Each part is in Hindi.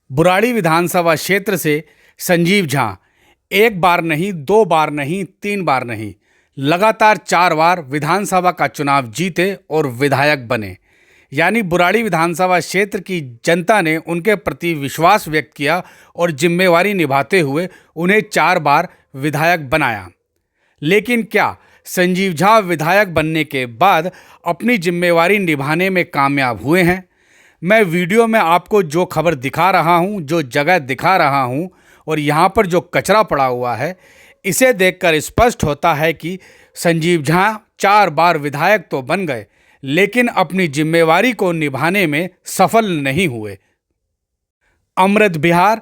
बुराड़ी विधानसभा क्षेत्र से संजीव झा एक बार नहीं, दो बार नहीं, तीन बार नहीं, लगातार 4 बार विधानसभा का चुनाव जीते और विधायक बने। यानी बुराड़ी विधानसभा क्षेत्र की जनता ने उनके प्रति विश्वास व्यक्त किया और जिम्मेवारी निभाते हुए उन्हें 4 बार विधायक बनाया। लेकिन क्या संजीव झा विधायक बनने के बाद अपनी जिम्मेवारी निभाने में कामयाब हुए हैं? मैं वीडियो में आपको जो खबर दिखा रहा हूं, जो जगह दिखा रहा हूं और यहां पर जो कचरा पड़ा हुआ है, इसे देखकर स्पष्ट होता है कि संजीव झा 4 बार विधायक तो बन गए, लेकिन अपनी जिम्मेवारी को निभाने में सफल नहीं हुए। अमृत विहार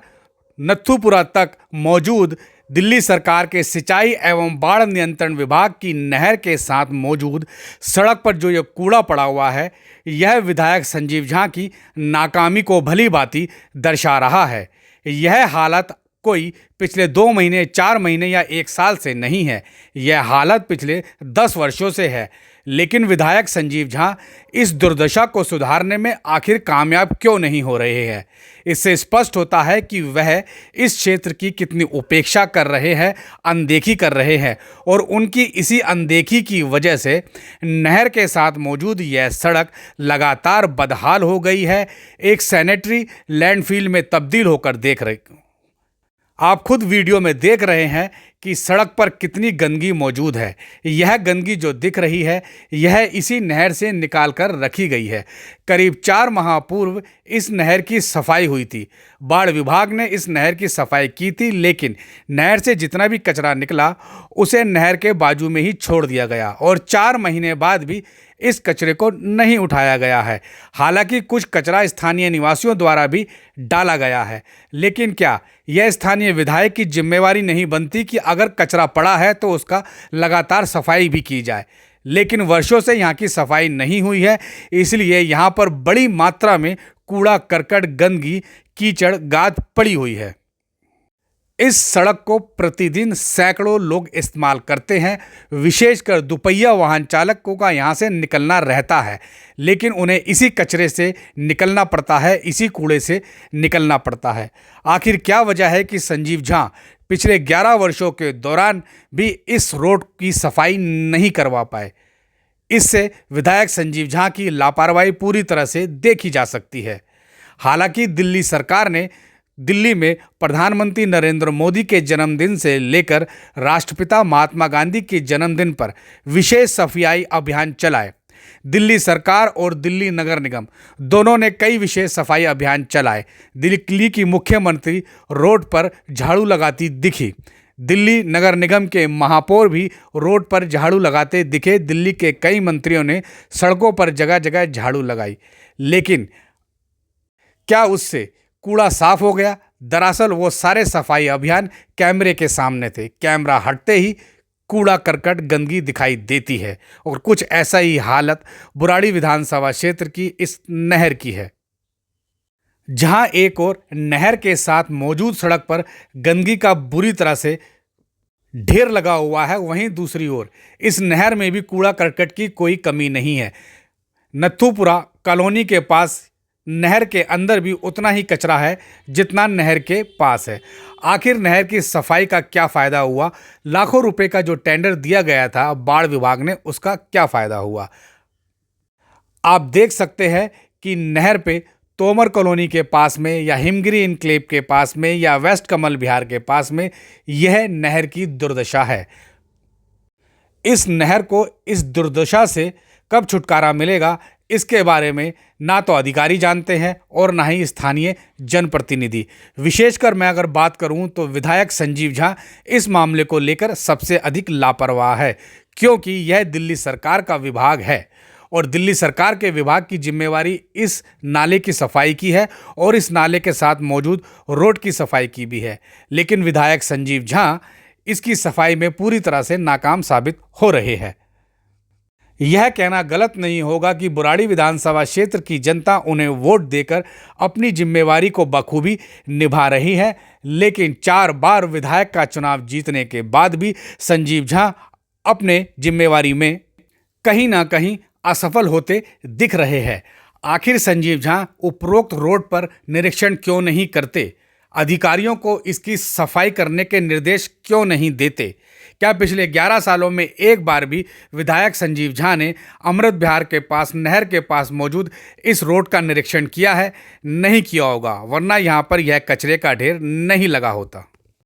नथुपुरा तक मौजूद दिल्ली सरकार के सिंचाई एवं बाढ़ नियंत्रण विभाग की नहर के साथ मौजूद सड़क पर जो ये कूड़ा पड़ा हुआ है, यह विधायक संजीव झा की नाकामी को भली भांति दर्शा रहा है। यह हालत कोई पिछले 2 महीने, 4 महीने या 1 साल से नहीं है, यह हालत पिछले 10 वर्षों से है। लेकिन विधायक संजीव झा इस दुर्दशा को सुधारने में आखिर कामयाब क्यों नहीं हो रहे हैं? इससे स्पष्ट होता है कि वह इस क्षेत्र की कितनी उपेक्षा कर रहे हैं, अनदेखी कर रहे हैं और उनकी इसी अनदेखी की वजह से नहर के साथ मौजूद यह सड़क लगातार बदहाल हो गई है, एक सैनिटरी लैंडफिल में तब्दील होकर देख रही। आप खुद वीडियो में देख रहे हैं कि सड़क पर कितनी गंदगी मौजूद है। यह गंदगी जो दिख रही है, यह इसी नहर से निकाल कर रखी गई है। करीब 4 माह पूर्व इस नहर की सफाई हुई थी। बाढ़ विभाग ने इस नहर की सफाई की थी, लेकिन नहर से जितना भी कचरा निकला उसे नहर के बाजू में ही छोड़ दिया गया और 4 महीने बाद भी इस कचरे को नहीं उठाया गया है। हालांकि कुछ कचरा स्थानीय निवासियों द्वारा भी डाला गया है, लेकिन क्या यह स्थानीय विधायक की जिम्मेवारी नहीं बनती कि अगर कचरा पड़ा है तो उसका लगातार सफाई भी की जाए? लेकिन वर्षों से यहाँ की सफाई नहीं हुई है, इसलिए यहाँ पर बड़ी मात्रा में कूड़ा करकट, गंदगी, कीचड़, गाद पड़ी हुई है। इस सड़क को प्रतिदिन सैकड़ों लोग इस्तेमाल करते हैं, विशेषकर दुपहिया वाहन चालकों का यहाँ से निकलना रहता है, लेकिन उन्हें इसी कचरे से निकलना पड़ता है, इसी कूड़े से निकलना पड़ता है। आखिर क्या वजह है कि संजीव झा पिछले 11 वर्षों के दौरान भी इस रोड की सफाई नहीं करवा पाए? इससे विधायक संजीव झा की लापरवाही पूरी तरह से देखी जा सकती है। हालांकि दिल्ली सरकार ने दिल्ली में प्रधानमंत्री नरेंद्र मोदी के जन्मदिन से लेकर राष्ट्रपिता महात्मा गांधी के जन्मदिन पर विशेष सफाई अभियान चलाए। दिल्ली सरकार और दिल्ली नगर निगम दोनों ने कई विशेष सफाई अभियान चलाए। दिल्ली की मुख्यमंत्री रोड पर झाड़ू लगाती दिखी। दिल्ली नगर निगम के महापौर भी रोड पर झाड़ू लगाते दिखे। दिल्ली के कई मंत्रियों ने सड़कों पर जगह जगह झाड़ू लगाई, लेकिन क्या उससे कूड़ा साफ हो गया? दरअसल वो सारे सफाई अभियान कैमरे के सामने थे। कैमरा हटते ही कूड़ा करकट, गंदगी दिखाई देती है और कुछ ऐसा ही हालत बुराड़ी विधानसभा क्षेत्र की इस नहर की है। जहां एक और नहर के साथ मौजूद सड़क पर गंदगी का बुरी तरह से ढेर लगा हुआ है, वहीं दूसरी ओर इस नहर में भी कूड़ा करकट की कोई कमी नहीं है। नथुपुरा कॉलोनी के पास नहर के अंदर भी उतना ही कचरा है जितना नहर के पास है। आखिर नहर की सफाई का क्या फ़ायदा हुआ? लाखों रुपए का जो टेंडर दिया गया था बाढ़ विभाग ने, उसका क्या फ़ायदा हुआ? आप देख सकते हैं कि नहर पे तोमर कॉलोनी के पास में या हिमगिरी इनक्लेव के पास में या वेस्ट कमल विहार के पास में यह नहर की दुर्दशा है। इस नहर को इस दुर्दशा से कब छुटकारा मिलेगा, इसके बारे में ना तो अधिकारी जानते हैं और ना ही स्थानीय जनप्रतिनिधि। विशेषकर मैं अगर बात करूं तो विधायक संजीव झा इस मामले को लेकर सबसे अधिक लापरवाह है, क्योंकि यह दिल्ली सरकार का विभाग है और दिल्ली सरकार के विभाग की जिम्मेवारी इस नाले की सफाई की है और इस नाले के साथ मौजूद रोड की सफाई की भी है। लेकिन विधायक संजीव झा इसकी सफाई में पूरी तरह से नाकाम साबित हो रहे हैं। यह कहना गलत नहीं होगा कि बुराड़ी विधानसभा क्षेत्र की जनता उन्हें वोट देकर अपनी जिम्मेवारी को बखूबी निभा रही है, लेकिन 4 बार विधायक का चुनाव जीतने के बाद भी संजीव झा अपने जिम्मेवारी में कहीं ना कहीं असफल होते दिख रहे हैं। आखिर संजीव झा उपरोक्त रोड पर निरीक्षण क्यों नहीं करते? अधिकारियों को इसकी सफाई करने के निर्देश क्यों नहीं देते? क्या पिछले 11 सालों में एक बार भी विधायक संजीव झा ने अमृत विहार के पास नहर के पास मौजूद इस रोड का निरीक्षण किया है? नहीं किया होगा, वरना यहाँ पर यह कचरे का ढेर नहीं लगा होता।